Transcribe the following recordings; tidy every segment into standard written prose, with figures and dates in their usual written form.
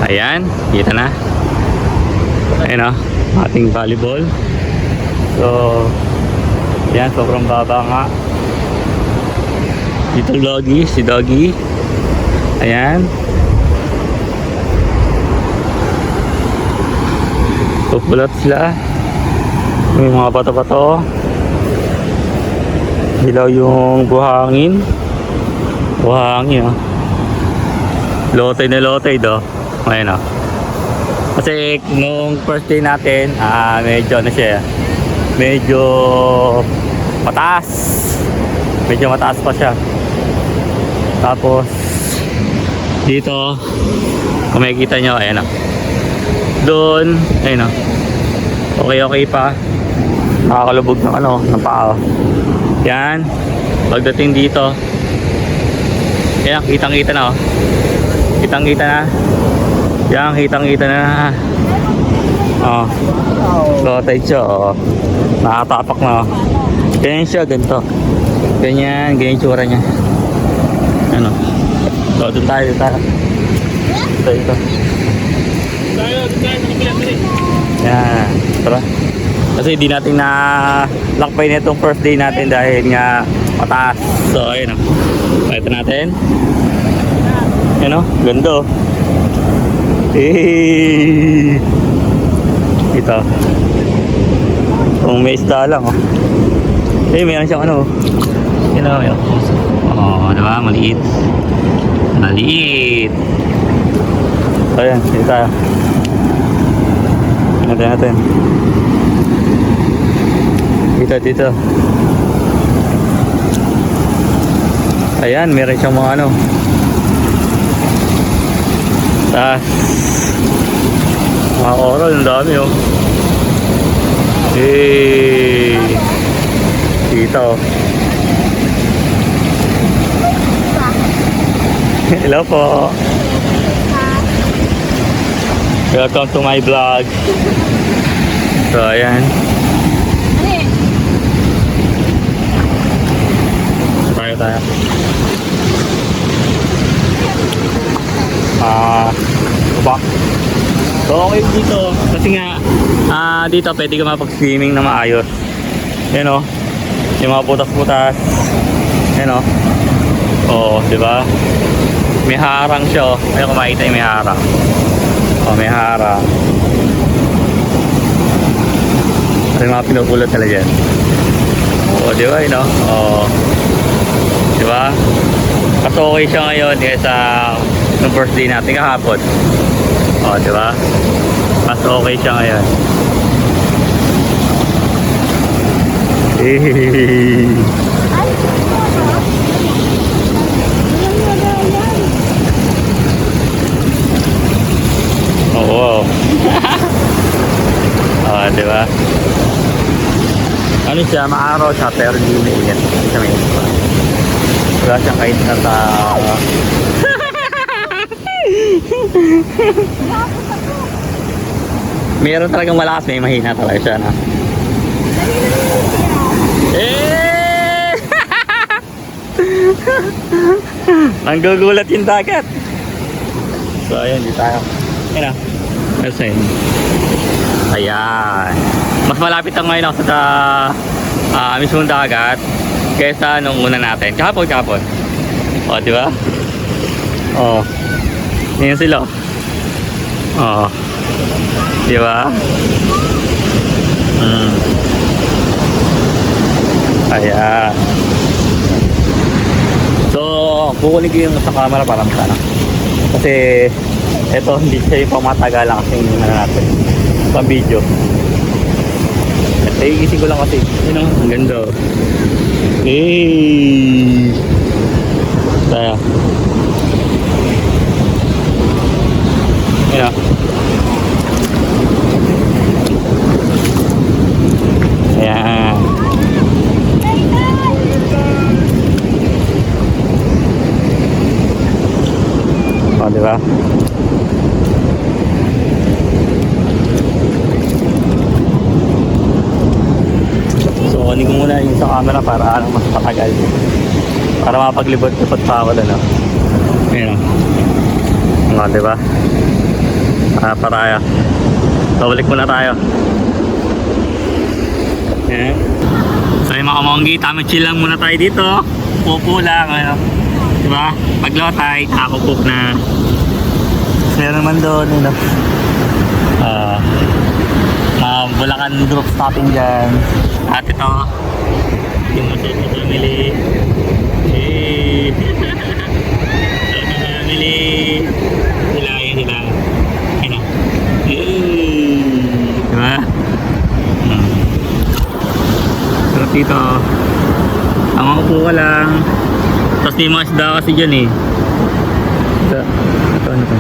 Ayan, kita na. Ayan o, ating volleyball. So, yan, sobrang baba nga. Dito Doggy, si Doggy. Ayan. Pupulat sila. May mga bato-bato. Hilaw yung buhangin. Buhangin o. Lotay na lotay do. Ayan o. Kasi nung first day natin, medyo ano siya, medyo mataas. Medyo mataas pa siya. Tapos dito, kung makikita nyo, ayan o. Doon, ayan o. Okay pa. Nakakalubog ng ano, ng paa. Yan. Pagdating dito, ayan, kitang-kita na o. Kitang-kita na. Yan, kitang-kita na. Oh. Lotay siya, oh. Nakatapak na, oh. Ganyan siya, ganito. Ganyan yung tsura niya. Ano? So, doon tayo. Dito. Yan. Tara. Kasi di natin na lakpay na itong first day natin dahil nga mataas. So, ayun, oh. Pakita natin. Yan, oh. Ganda, oh. Ito. Kung may isda lang, oh. Meron siyang ano. Yan o, yun. Oh, diba? Maliit. Maliit. So, yan. Dito tayo. Natin. Dito. Ayan, meron siyang mga ano. Tapos mga oral, ang dami, oh. Dito. Hello po. Welcome to my vlog. So, ayan. Tayo. Bak. So, okay dito. Kasi nga, dito pwede ka mapag-swimming na maayos. Yan o. Yung mga putas-putas. Yan o. Oo, diba? May harang siya o. Ayun, kung makita yung may harang. O, may harang. May mga pinupulot talaga dyan. Oo, diba yun o? Oo. Diba? Mas okay siya ngayon kaysa nung first day natin kahapon. O, diba? Mas okay siya ngayon. Oo. O, diba? Ano siya? Maaraw siya pero hindi mainit. Hindi siya mainit pa. Wala siyang kahit na sa... Meron talagang malakas, may mahina talaga siya na. Ang gugulat yung dagat. So ayan, di tayo. Ayan na. Ayan. Mas malapit ang ngayon ako sa mismong dagat kaysa nung una natin. Kahapon. O, di ba? O. Yan sila. O. Di ba? Ayan. So, kukunin ko yung sa camera para masana. Kasi, ito, hindi siya yung pamatagalan kasi yung natin. Pang video. At iisip ko lang kasi. Yun o, ang ganda. Tayo. Yun o. Ayan. O, diba? So, kunin ko muna yung sa camera para mas matagal. Para mapaglibot-libot pa ako doon, no? Ayan o. O, diba? Pa tayo. Babalik muna tayo. Ayan. So yung mga kamonggi, tamang chill lang muna tayo dito. Pupo lang. Ano. Diba? Pag low tide, nakakupok na. Meron naman doon. Ano. Bulacan group stopping dyan. At ito, yung Masoto family. Hey! Masoto family. Sila, yun sila. Ano? Hey! Diba? Sarap dito. Ang upo ka lang. Tapos di mga isda kasi dyan eh. Ito ano to?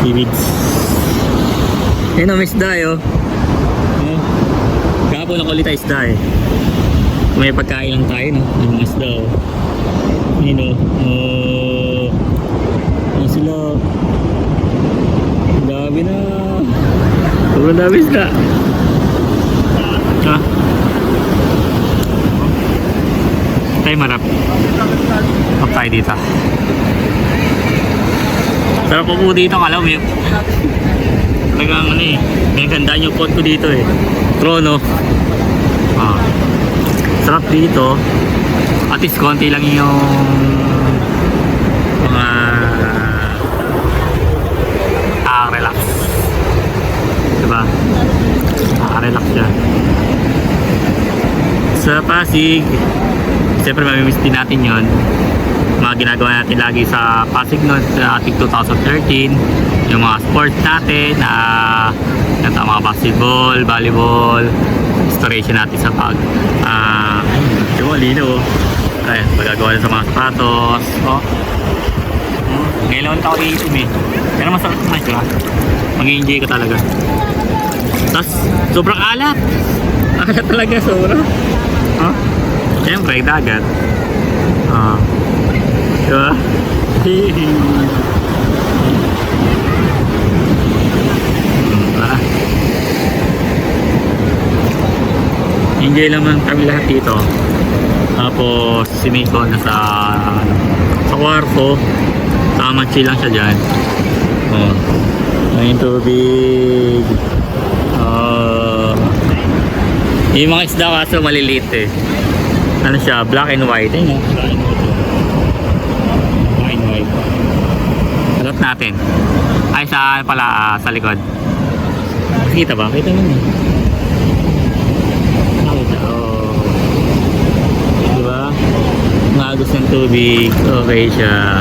Seaweeds. Ayun o, may isda eh. Kahapon ako ulit ay isda eh. May pagkain lang tayo, no? Yung mga isda oh. Ayun o. Ayun sila. Ang dami na. Sobrang dami isda. Ah. Tayo marap. Up tayo dito. Sarap po dito, kalaw mo yun. Talagang ano eh, may gandaan yung pot ko dito eh. Trono. Sarap dito. At least konti lang yung mga relax. Diba? Relax yan. Sa Pasig, siyempre mamimiss din natin yun. Mga ginagawa natin lagi sa Pasig noon sa ating 2013, yung mga sports natin, yung mga basketball, volleyball, restoration natin sa pag yung malino ayun, pagagawa sa mga sapatos ngayon lang ako iisim eh, pero masarap naman siya, mag-i-enjoy ka talaga. Tapos sobrang alat talaga, sobra siyempre dagat diba? Enjoy naman kami lahat dito. Tapos si Miko nasa kwarto. Tama chill lang siya dyan. Ayun tubig. Yung mga isda kaso maliliit eh. Ano siya? Black and white. Ayun black and white. Harap natin. Ay sa pala sa likod. Kita ba? Kita mo eh. Diba? Magos ng tubig. Okay siya.